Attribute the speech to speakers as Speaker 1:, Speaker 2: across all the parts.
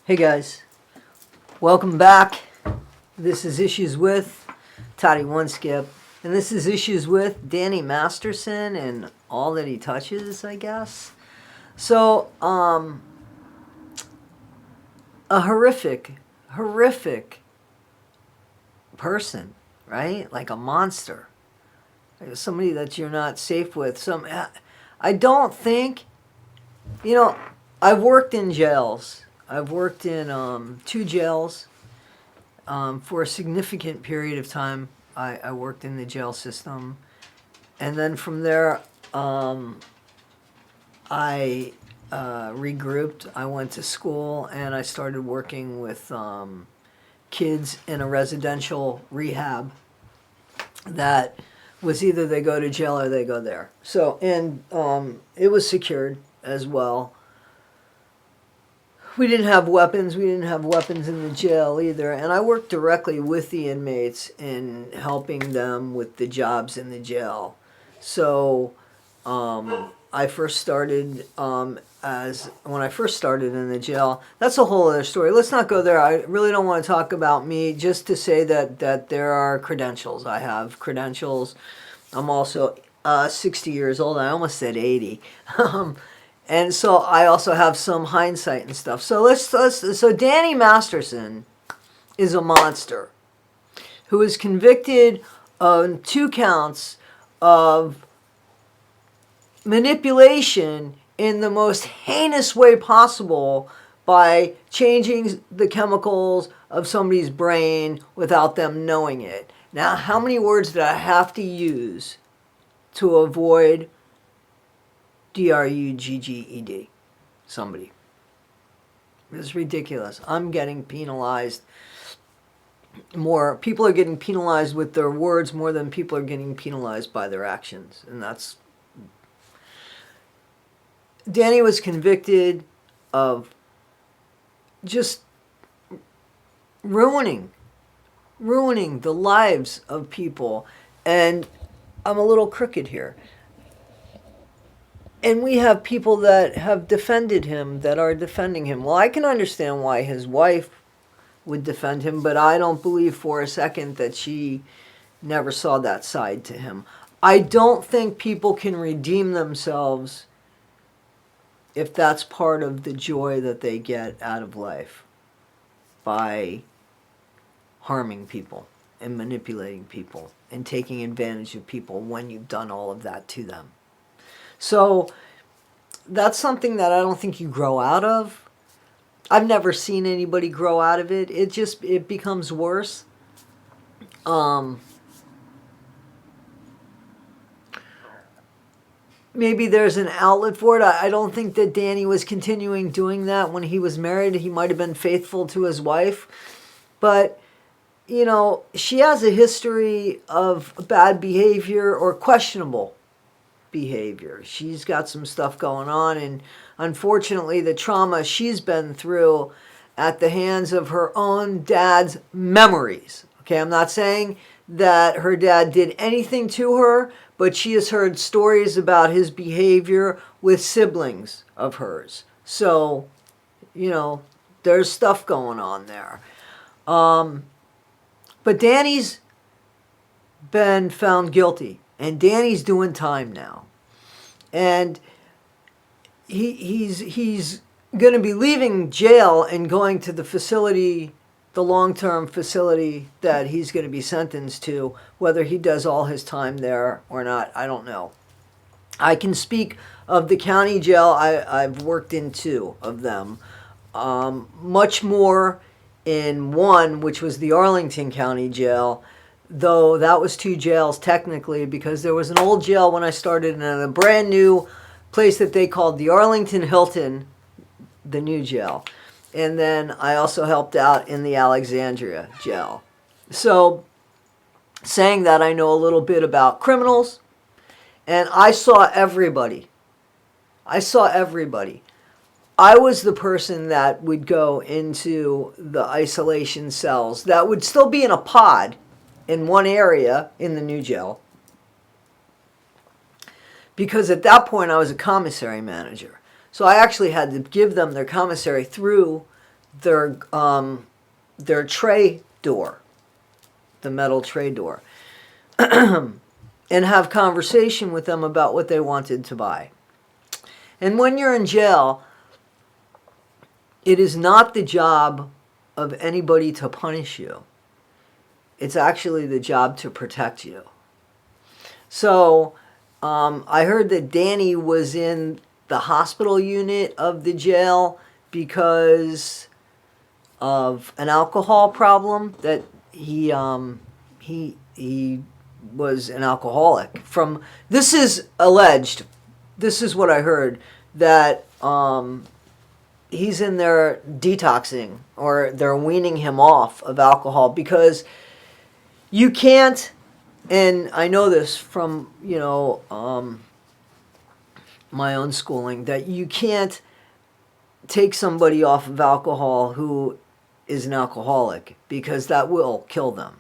Speaker 1: Hey guys, welcome back. This is Issues with Toddie1Skip, and this is Issues with Danny Masterson and all that he touches, I guess. So, a horrific person, right? Like a monster, like somebody that you're not safe with. I don't think, you know, I've worked in jails. I've worked in 2 jails. For a significant period of time, I worked in the jail system. And then from there, I regrouped. I went to school and I started working with kids in a residential rehab that was either they go to jail or they go there. So, and it was secured as well. We didn't have weapons. We didn't have weapons in the jail either. And I worked directly with the inmates in helping them with the jobs in the jail. So I first started when I first started in the jail. That's a whole other story. Let's not go there. I really don't want to talk about me. Just to say that there are credentials. I have credentials. I'm also 60 years old. I almost said 80. And so I also have some hindsight and stuff. So so Danny Masterson is a monster who is convicted on 2 counts of manipulation in the most heinous way possible by changing the chemicals of somebody's brain without them knowing it. Now, how many words did I have to use to avoid drugged somebody? It's ridiculous. I'm getting penalized more. People are getting penalized with their words more than people are getting penalized by their actions. And that's... Danny was convicted of just ruining the lives of people. And I'm a little crooked here. And we have people that have defended him, that are defending him. Well, I can understand why his wife would defend him, but I don't believe for a second that she never saw that side to him. I don't think people can redeem themselves if that's part of the joy that they get out of life, by harming people and manipulating people and taking advantage of people when you've done all of that to them. So that's something that I don't think you grow out of. I've never seen anybody grow out of it. It becomes worse. Maybe there's an outlet for it. I don't think that Danny was continuing doing that when he was married. He might have been faithful to his wife. But, you know, she has a history of bad behavior or questionable behavior. She's got some stuff going on, and unfortunately the trauma she's been through at the hands of her own dad's memories. Okay, I'm not saying that her dad did anything to her, but she has heard stories about his behavior with siblings of hers. So, you know, there's stuff going on there. But Danny's been found guilty. And Danny's doing time now. And he's going to be leaving jail and going to the facility, the long-term facility that he's going to be sentenced to. Whether he does all his time there or not, I don't know. I can speak of the county jail. I've worked in 2 of them. Much more in one, which was the Arlington County Jail, though that was 2 jails technically, because there was an old jail when I started and a brand new place that they called the Arlington Hilton, the new jail. And then I also helped out in the Alexandria jail. So, saying that, I know a little bit about criminals, and I saw everybody. I was the person that would go into the isolation cells that would still be in a pod in one area in the new jail, because at that point I was a commissary manager. So I actually had to give them their commissary through their tray door, the metal tray door, and have conversation with them about what they wanted to buy. And when you're in jail, it is not the job of anybody to punish you. It's actually the job to protect you. So I heard that Danny was in the hospital unit of the jail because of an alcohol problem, that he was an alcoholic. From this is alleged, this is what I heard, that he's in there detoxing, or they're weaning him off of alcohol, because you can't, and I know this from, my own schooling, that you can't take somebody off of alcohol who is an alcoholic, because that will kill them.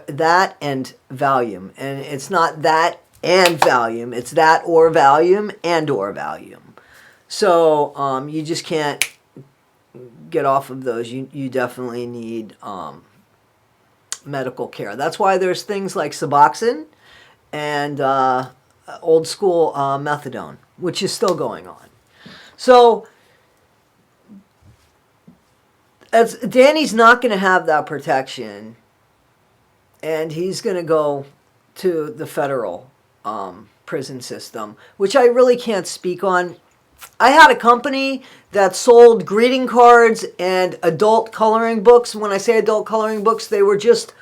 Speaker 1: That and Valium. And it's not that and Valium, it's that or Valium and or Valium. So you just can't get off of those. You definitely need medical care. That's why there's things like Suboxone and old school methadone, which is still going on. So as Danny's not going to have that protection, and he's going to go to the federal prison system, which I really can't speak on. I had a company that sold greeting cards and adult coloring books. When I say adult coloring books, they were just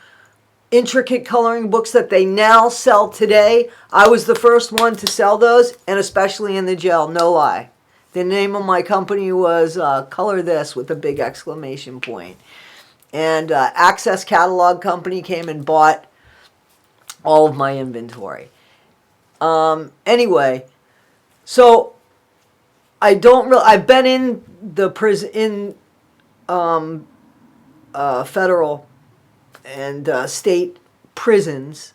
Speaker 1: intricate coloring books that they now sell today. I was the first one to sell those, and especially in the jail, no lie. The name of my company was Color This with a big exclamation point. And Access Catalog Company came and bought all of my inventory. Anyway, so I've been in the prison, in federal and state prisons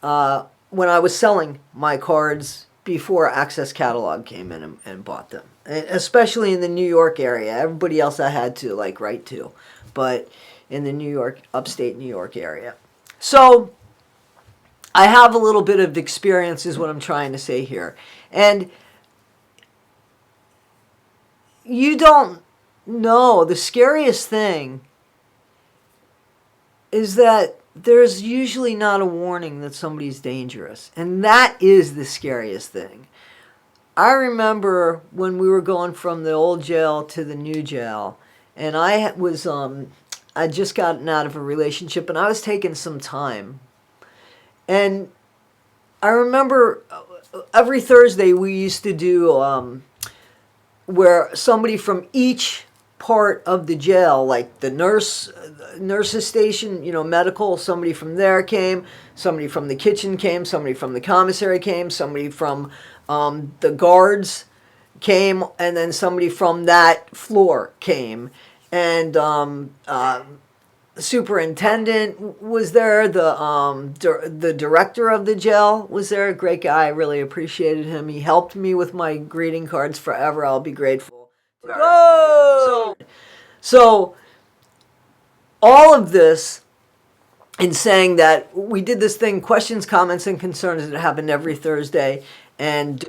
Speaker 1: when I was selling my cards before Access Catalog came in and bought them, and especially in the New York area. Everybody else I had to write to, but in the New York, upstate New York area. So I have a little bit of experience, is what I'm trying to say here. And you don't know, the scariest thing is that there's usually not a warning that somebody's dangerous. And that is the scariest thing. I remember when we were going from the old jail to the new jail, and I was, I'd just gotten out of a relationship, and I was taking some time. And I remember every Thursday we used to do where somebody from each part of the jail, like the nurse's station, medical, somebody from there came, somebody from the kitchen came, somebody from the commissary came, somebody from the guards came, and then somebody from that floor came. And the superintendent was there, the director of the jail was there, a great guy. I really appreciated him. He helped me with my greeting cards forever. I'll be grateful. Whoa! So all of this in saying that we did this thing, questions, comments, and concerns, that happened every Thursday, and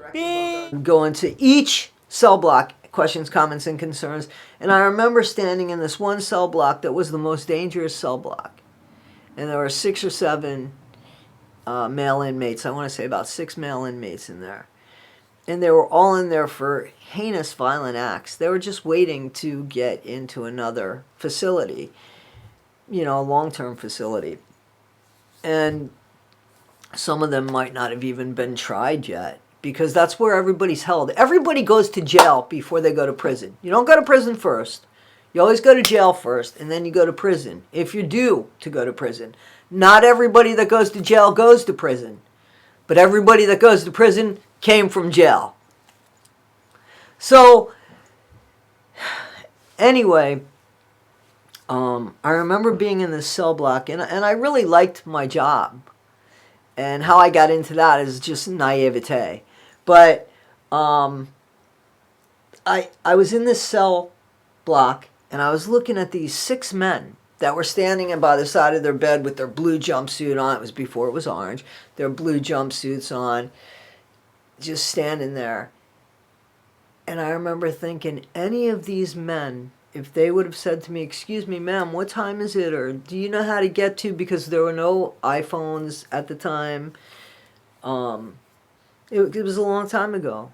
Speaker 1: go into each cell block, questions, comments, and concerns. And I remember standing in this one cell block that was the most dangerous cell block. And there were 6 or 7 male inmates. I want to say about 6 male inmates in there. And they were all in there for heinous violent acts. They were just waiting to get into another facility, a long-term facility. And some of them might not have even been tried yet, because that's where everybody's held. Everybody goes to jail before they go to prison. You don't go to prison first. You always go to jail first, and then you go to prison, if you're due to go to prison. Not everybody that goes to jail goes to prison, but everybody that goes to prison came from jail. So, anyway, I remember being in this cell block, and I really liked my job. And how I got into that is just naivete. But I was in this cell block, and I was looking at these 6 men that were standing by the side of their bed with their blue jumpsuit on. It was before it was orange. Their blue jumpsuits on, just standing there. And I remember thinking, any of these men, if they would have said to me, "Excuse me, ma'am, what time is it? Or do you know how to get to?" Because there were no iPhones at the time. It was a long time ago.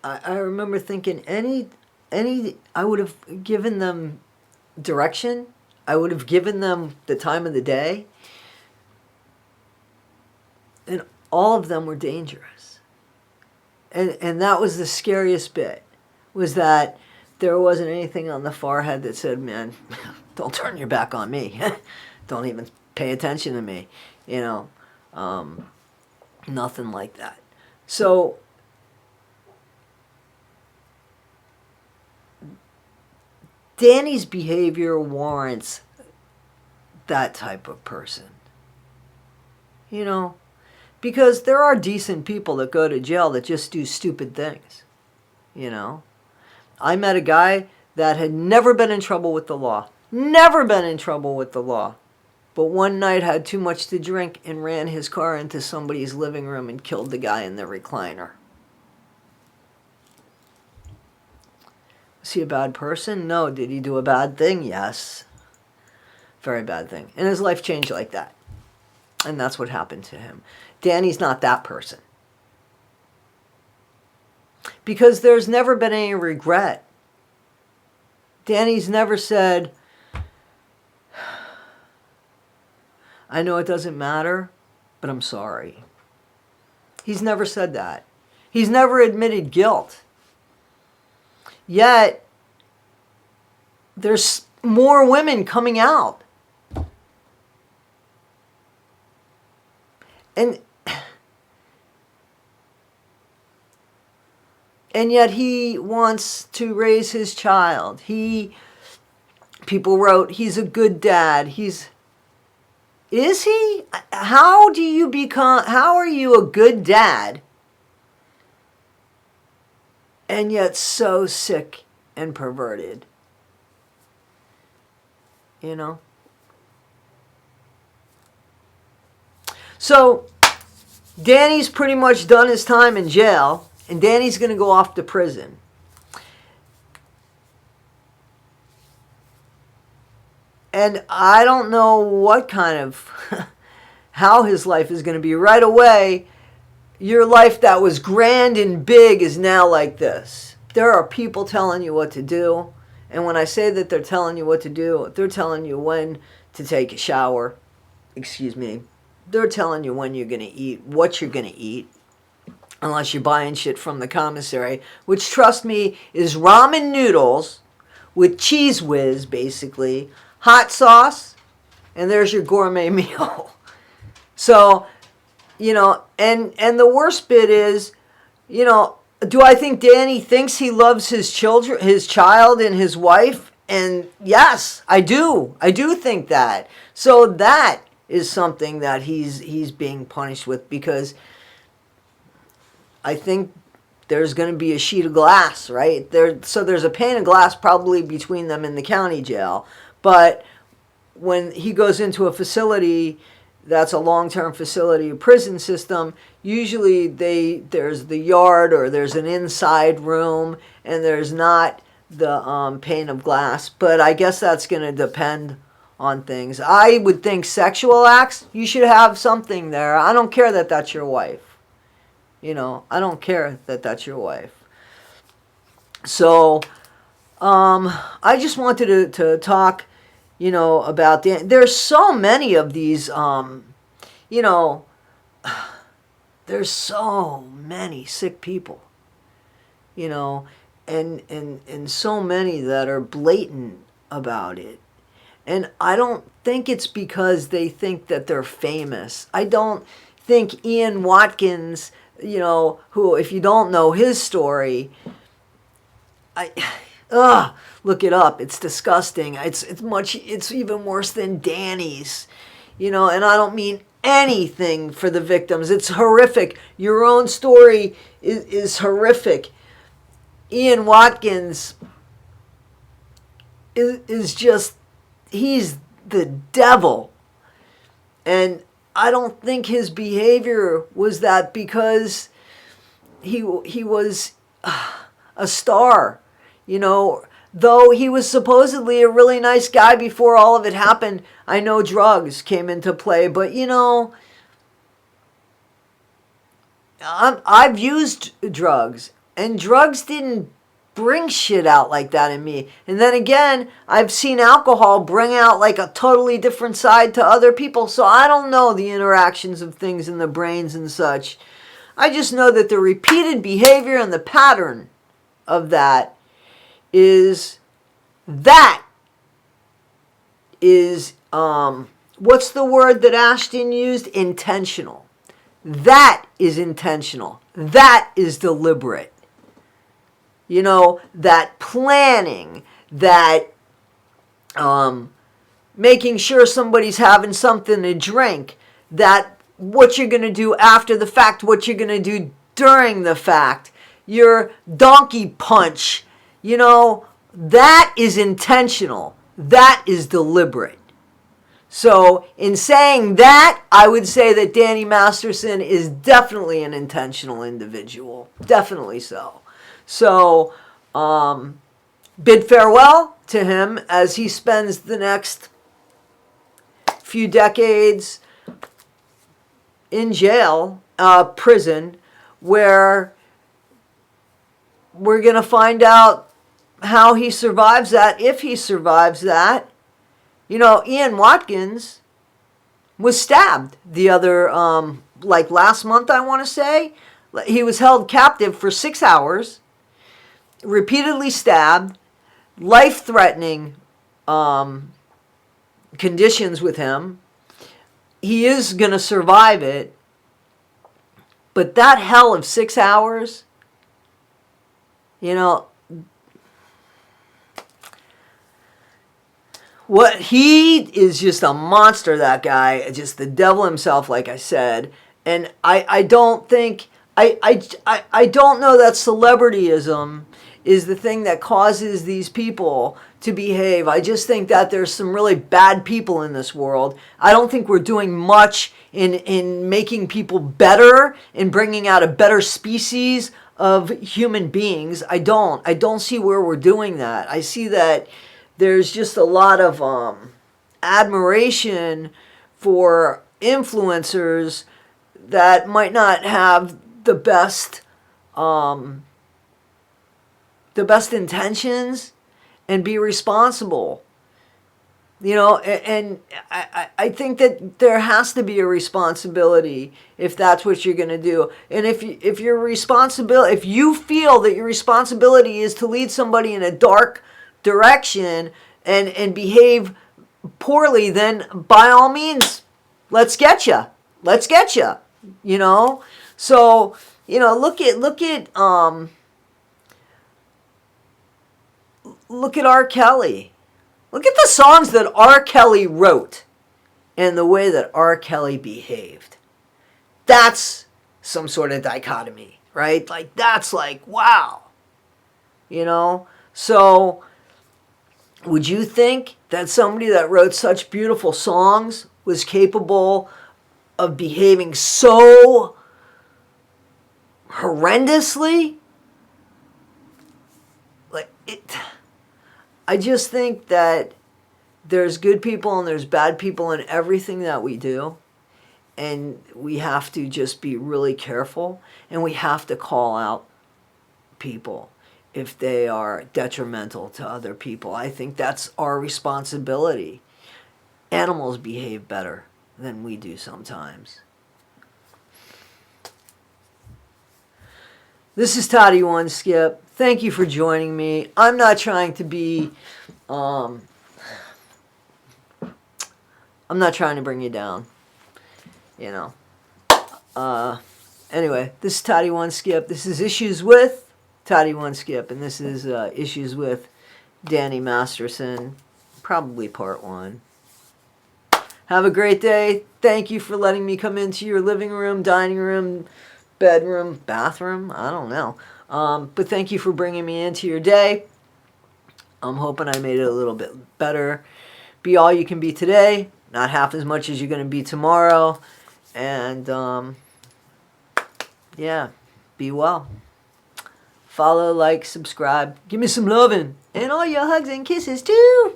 Speaker 1: I remember thinking, I would have given them direction. I would have given them the time of the day. And all of them were dangerous. And that was the scariest bit, was that there wasn't anything on the forehead that said, "Man, don't turn your back on me. Don't even pay attention to me." Nothing like that. So Danny's behavior warrants that type of person. Because there are decent people that go to jail that just do stupid things. I met a guy that had never been in trouble with the law. Never been in trouble with the law. But one night had too much to drink and ran his car into somebody's living room and killed the guy in the recliner. Was he a bad person? No. Did he do a bad thing? Yes. Very bad thing. And his life changed like that. And that's what happened to him. Danny's not that person. Because there's never been any regret. Danny's never said, "I know it doesn't matter, but I'm sorry." He's never said that. He's never admitted guilt. Yet, there's more women coming out. And yet he wants to raise his child. People wrote, he's a good dad. Is he? How are you a good dad and yet so sick and perverted? So Danny's pretty much done his time in jail, and Danny's going to go off to prison. And I don't know what kind of, how his life is going to be. Right away, your life that was grand and big is now like this. There are people telling you what to do. And when I say that they're telling you what to do, they're telling you when to take a shower. Excuse me. They're telling you when you're going to eat, what you're going to eat. Unless you're buying shit from the commissary, which, trust me, is ramen noodles with Cheese Whiz, basically, hot sauce, and there's your gourmet meal. So, and the worst bit is, do I think Danny thinks he loves his child and his wife? And yes, I do. I do think that. So that is something that he's being punished with, because I think there's going to be a sheet of glass, right? So there's a pane of glass probably between them in the county jail. But when he goes into a facility that's a long-term facility, a prison system, usually there's the yard or there's an inside room, and there's not the pane of glass. But I guess that's going to depend on things. I would think sexual acts, you should have something there. I don't care that that's your wife. I don't care that that's your wife. So, I just wanted to talk, about there's so many of these, there's so many sick people, and so many that are blatant about it. And I don't think it's because they think that they're famous. I don't think Ian Watkins, who, if you don't know his story, look it up. It's disgusting. It's even worse than Danny's, and I don't mean anything for the victims. It's horrific. Your own story is horrific. Ian Watkins is just, he's the devil. And I don't think his behavior was that because he was a star, you know. Though he was supposedly a really nice guy before all of it happened. I know drugs came into play, but you know, I've used drugs, and drugs didn't bring shit out like that in me. And then again, I've seen alcohol bring out like a totally different side to other people, so I don't know the interactions of things in the brains and such. I just know that the repeated behavior and the pattern of that is what's the word that Ashton used? Intentional. That is intentional. That is deliberate. You know, that planning, that making sure somebody's having something to drink, that what you're going to do after the fact, what you're going to do during the fact, your donkey punch, you know, that is intentional. That is deliberate. So in saying that, I would say that Danny Masterson is definitely an intentional individual. Definitely so. So bid farewell to him as he spends the next few decades in jail, prison, where we're going to find out how he survives that, if he survives that. You know, Ian Watkins was stabbed the other, like last month, I want to say. He was held captive for 6 hours, repeatedly stabbed, life-threatening conditions with him. He is going to survive it. But that hell of 6 hours, you know, what he is just a monster, that guy, just the devil himself, like I said. And I don't think, I don't know that celebrityism is the thing that causes these people to behave. I just think that there's some really bad people in this world. I don't think we're doing much in making people better, in bringing out a better species of human beings. I don't see where we're doing that. I see that there's just a lot of admiration for influencers that might not have the best intentions and be responsible. You know, and I think that there has to be a responsibility if that's what you're going to do. And if you feel that your responsibility is to lead somebody in a dark direction and behave poorly, then by all means, let's get you. You know, so you know, look at R. Kelly. Look at the songs that R. Kelly wrote and the way that R. Kelly behaved. That's some sort of dichotomy, right? Like, that's like, wow. You know? So, would you think that somebody that wrote such beautiful songs was capable of behaving so horrendously? Like, I just think that there's good people and there's bad people in everything that we do. And we have to just be really careful. And we have to call out people if they are detrimental to other people. I think that's our responsibility. Animals behave better than we do sometimes. This is Toddie1Skip. Thank you for joining me. I'm not trying to be, I'm not trying to bring you down, you know. Anyway, this is Toddie1Skip. This is Issues with Toddie1Skip, and this is Issues with Danny Masterson, probably part 1. Have a great day. Thank you for letting me come into your living room, dining room, bedroom, bathroom, I don't know. But thank you for bringing me into your day. I'm hoping I made it a little bit better. Be all you can be today, not half as much as you're going to be tomorrow. And yeah, be well. Follow, like, subscribe. Give me some loving. And all your hugs and kisses too.